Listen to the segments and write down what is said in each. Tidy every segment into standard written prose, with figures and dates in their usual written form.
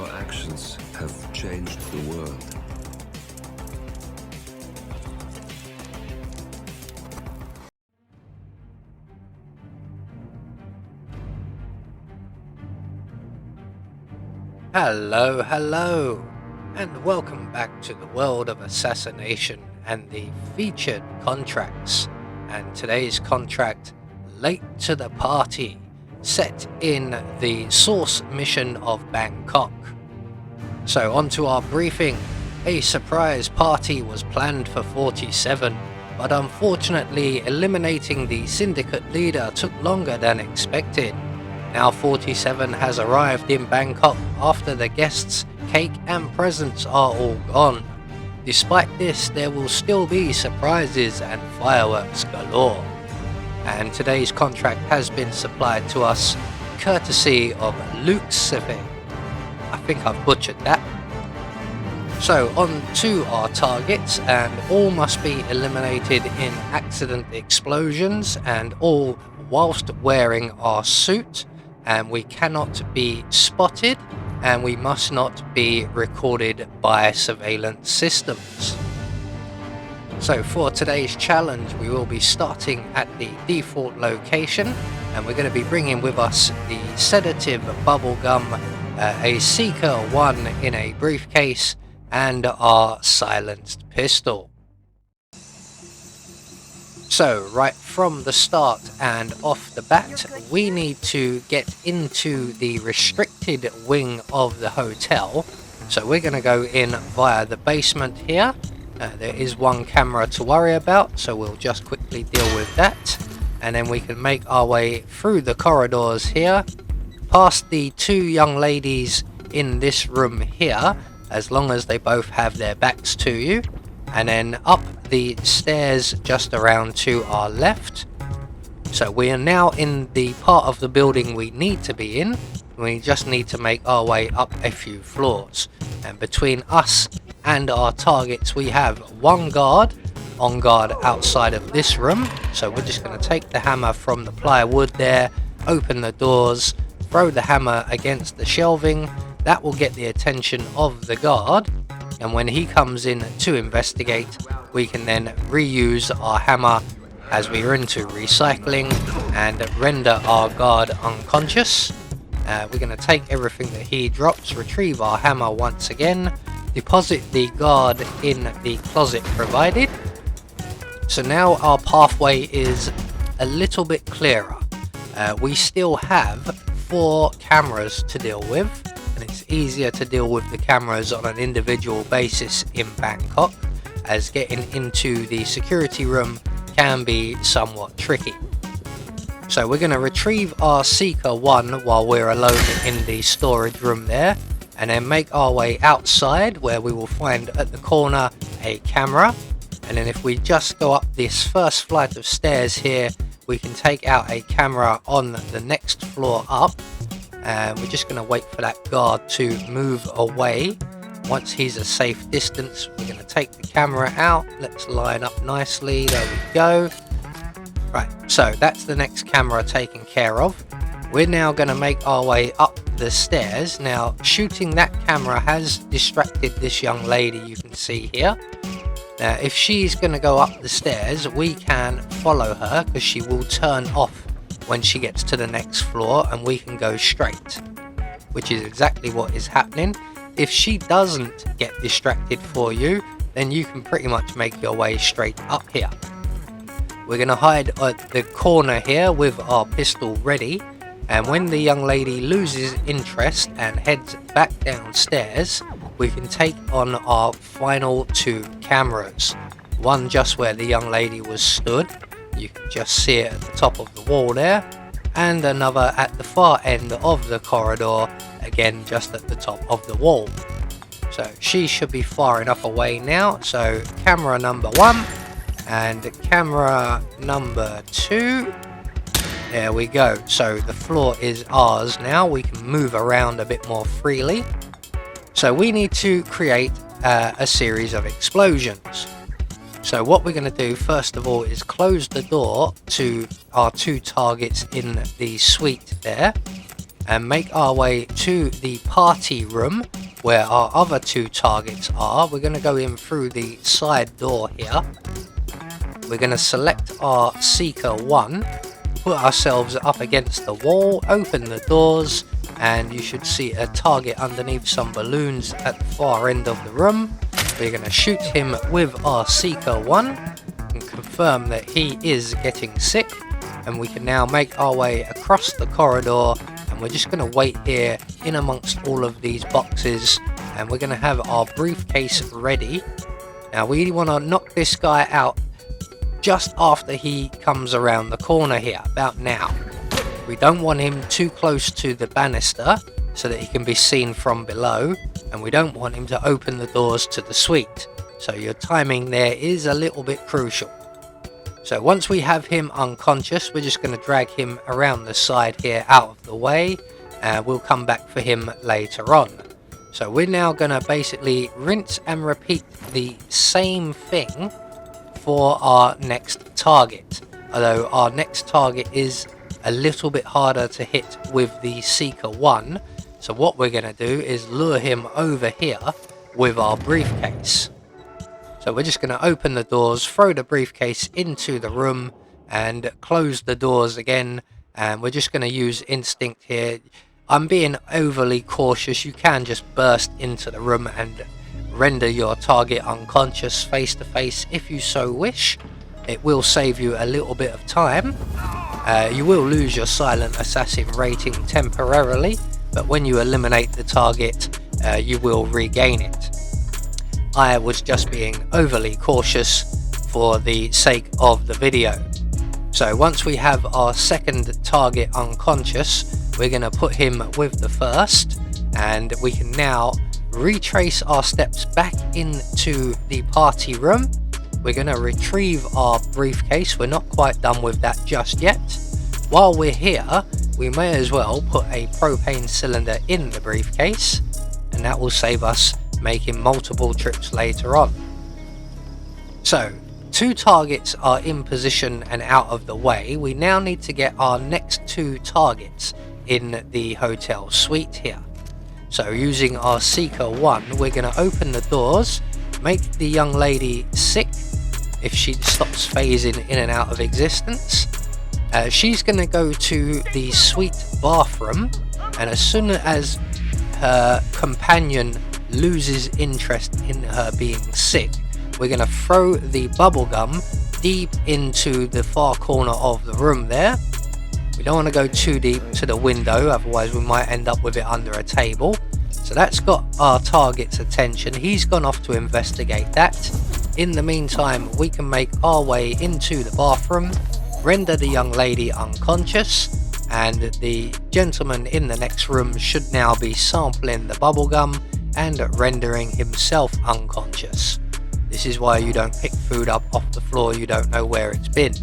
Your actions have changed the world. Hello, and welcome back to the world of assassination and the featured contracts. And today's contract, Late to the Party, set in the source mission of Bangkok. So on to our briefing. A surprise party was planned for 47, but unfortunately eliminating the syndicate leader took longer than expected. Now 47 has arrived in Bangkok after the guests' cake and presents are all gone. Despite this, there will still be surprises and fireworks galore. And today's contract has been supplied to us courtesy of Luke Sefe. I think I've butchered that. So on to our targets, and all must be eliminated in accident explosions, and all whilst wearing our suit. And we cannot be spotted, and we must not be recorded by surveillance systems. So for today's challenge, we will be starting at the default location, and we're going to be bringing with us the sedative bubblegum, a Seeker 1 in a briefcase, and our silenced pistol. So right from the start and off the bat, we need to get into the restricted wing of the hotel. So we're going to go in via the basement here. There is one camera to worry about, so we'll just quickly deal with that. And then we can make our way through the corridors here, past the two young ladies in this room here, as long as they both have their backs to you. And then up the stairs just around to our left. So we are now in the part of the building we need to be in. We just need to make our way up a few floors. And between us and our targets, we have one guard on guard outside of this room. So we're just going to take the hammer from the plywood there, open the doors, throw the hammer against the shelving. That will get the attention of the guard. And when he comes in to investigate, we can then reuse our hammer as we are into recycling and render our guard unconscious. We're going to take everything that he drops, retrieve our hammer once again, deposit the guard in the closet provided. So now our pathway is a little bit clearer. We still have 4 cameras to deal with. It's easier to deal with the cameras on an individual basis in Bangkok, as getting into the security room can be somewhat tricky. So we're going to retrieve our Seeker 1 while we're alone in the storage room there, and then make our way outside, where we will find at the corner a camera. And then if we just go up this first flight of stairs here, we can take out a camera on the next floor up. We're just going to wait for that guard to move away. Once he's a safe distance, we're going to take the camera out. Let's line up nicely. There we go. Right, so that's the next camera taken care of. We're now going to make our way up the stairs. Now, shooting that camera has distracted this young lady you can see here. Now, if she's going to go up the stairs, we can follow her, because she will turn off when she gets to the next floor, and we can go straight, which is exactly what is happening. If she doesn't get distracted for you, then you can pretty much make your way straight up here. We're going to hide at the corner here with our pistol ready, and when the young lady loses interest and heads back downstairs, we can take on our final 2 cameras. One just where the young lady was stood, you can just see it at the top of the wall there, and another at the far end of the corridor, again just at the top of the wall. So she should be far enough away now. So camera number 1 and camera number 2, there we go. So the floor is ours now. We can move around a bit more freely. So we need to create a series of explosions. So what we're going to do first of all is close the door to our 2 targets in the suite there. and make our way to the party room where our other 2 targets are. We're going to go in through the side door here. We're going to select our Seeker 1, put ourselves up against the wall, open the doors, and you should see a target underneath some balloons at the far end of the room. We're going to shoot him with our Seeker 1 and confirm that he is getting sick, and we can now make our way across the corridor, and we're just going to wait here in amongst all of these boxes, and we're going to have our briefcase ready. Now we want to knock this guy out just after he comes around the corner here, about now. We don't want him too close to the banister so that he can be seen from below, and we don't want him to open the doors to the suite, so your timing there is a little bit crucial. So once we have him unconscious, we're just going to drag him around the side here out of the way, and we'll come back for him later on. So we're now going to basically rinse and repeat the same thing for our next target, although our next target is a little bit harder to hit with the Seeker 1. So what we're going to do is lure him over here with our briefcase. So we're just going to open the doors, throw the briefcase into the room, and close the doors again, and we're just going to use instinct here. I'm being overly cautious. You can just burst into the room and render your target unconscious face to face if you so wish. It will save you a little bit of time. You will lose your silent assassin rating temporarily, but when you eliminate the target, you will regain it. I was just being overly cautious for the sake of the video. So once we have our second target unconscious, we're going to put him with the first, and we can now retrace our steps back into the party room. We're going to retrieve our briefcase. We're not quite done with that just yet. While we're here, we may as well put a propane cylinder in the briefcase, and that will save us making multiple trips later on. So 2 targets are in position and out of the way. We now need to get our next 2 targets in the hotel suite here. So using our Seeker 1, we're going to open the doors, make the young lady sick if she stops phasing in and out of existence. She's going to go to the suite bathroom, and as soon as her companion loses interest in her being sick, we're going to throw the bubblegum deep into the far corner of the room there. We don't want to go too deep to the window, otherwise we might end up with it under a table. So that's got our target's attention. He's gone off to investigate that. In the meantime, we can make our way into the bathroom, render the young lady unconscious, and the gentleman in the next room should now be sampling the bubblegum and rendering himself unconscious. This is why you don't pick food up off the floor you don't know where it's been.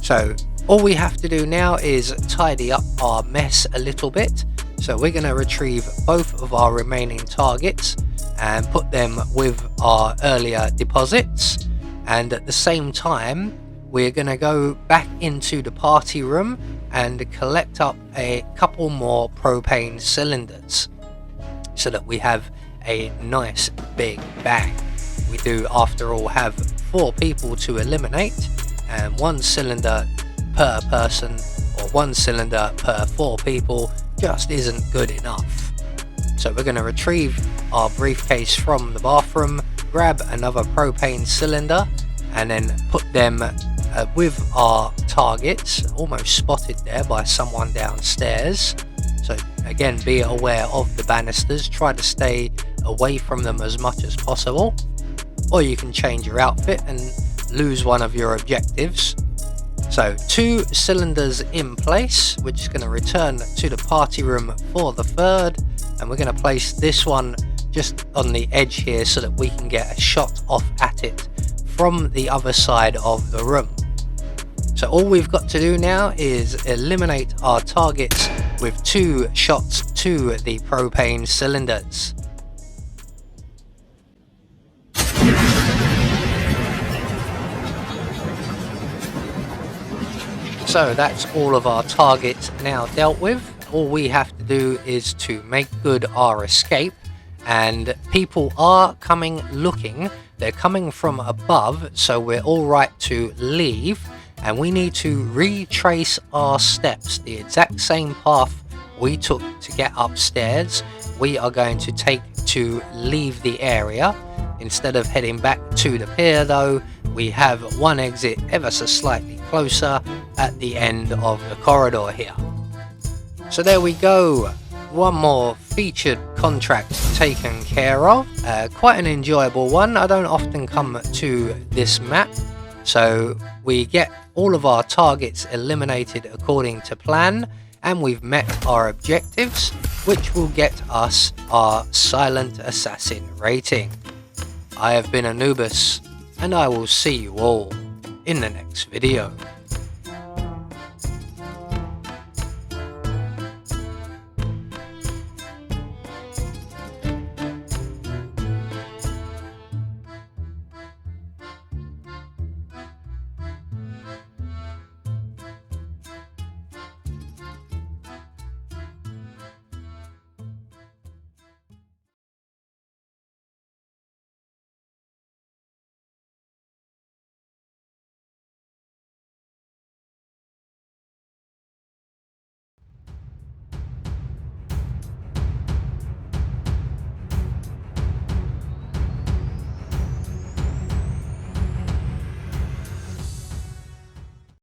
So all we have to do now is tidy up our mess a little bit. So we're going to retrieve both of our remaining targets and put them with our earlier deposits, and at the same time we're going to go back into the party room and collect up a couple more propane cylinders so that we have a nice big bang. We do after all have 4 people to eliminate, and 1 cylinder per person or 1 cylinder per 4 people just isn't good enough. So we're going to retrieve our briefcase from the bathroom, grab another propane cylinder, and then put them with our targets, almost spotted there by someone downstairs. So again, be aware of the banisters, try to stay away from them as much as possible, or you can change your outfit and lose one of your objectives. So 2 cylinders in place. We're just going to return to the party room for the third, and we're going to place this one just on the edge here so that we can get a shot off at it from the other side of the room. So all we've got to do now is eliminate our targets with 2 shots to the propane cylinders. So that's all of our targets now dealt with, all we have to do is to make good our escape, and people are coming looking. They're coming from above, so we're all right to leave, and we need to retrace our steps. The exact same path we took to get upstairs, we are going to take to leave the area. Instead of heading back to the pier though, we have one exit ever so slightly closer at the end of the corridor here. So there we go, one more featured contract taken care of. Quite an enjoyable one. I don't often come to this map, so we get all of our targets eliminated according to plan, and we've met our objectives, which will get us our Silent Assassin rating. I have been Anubis, and I will see you all in the next video.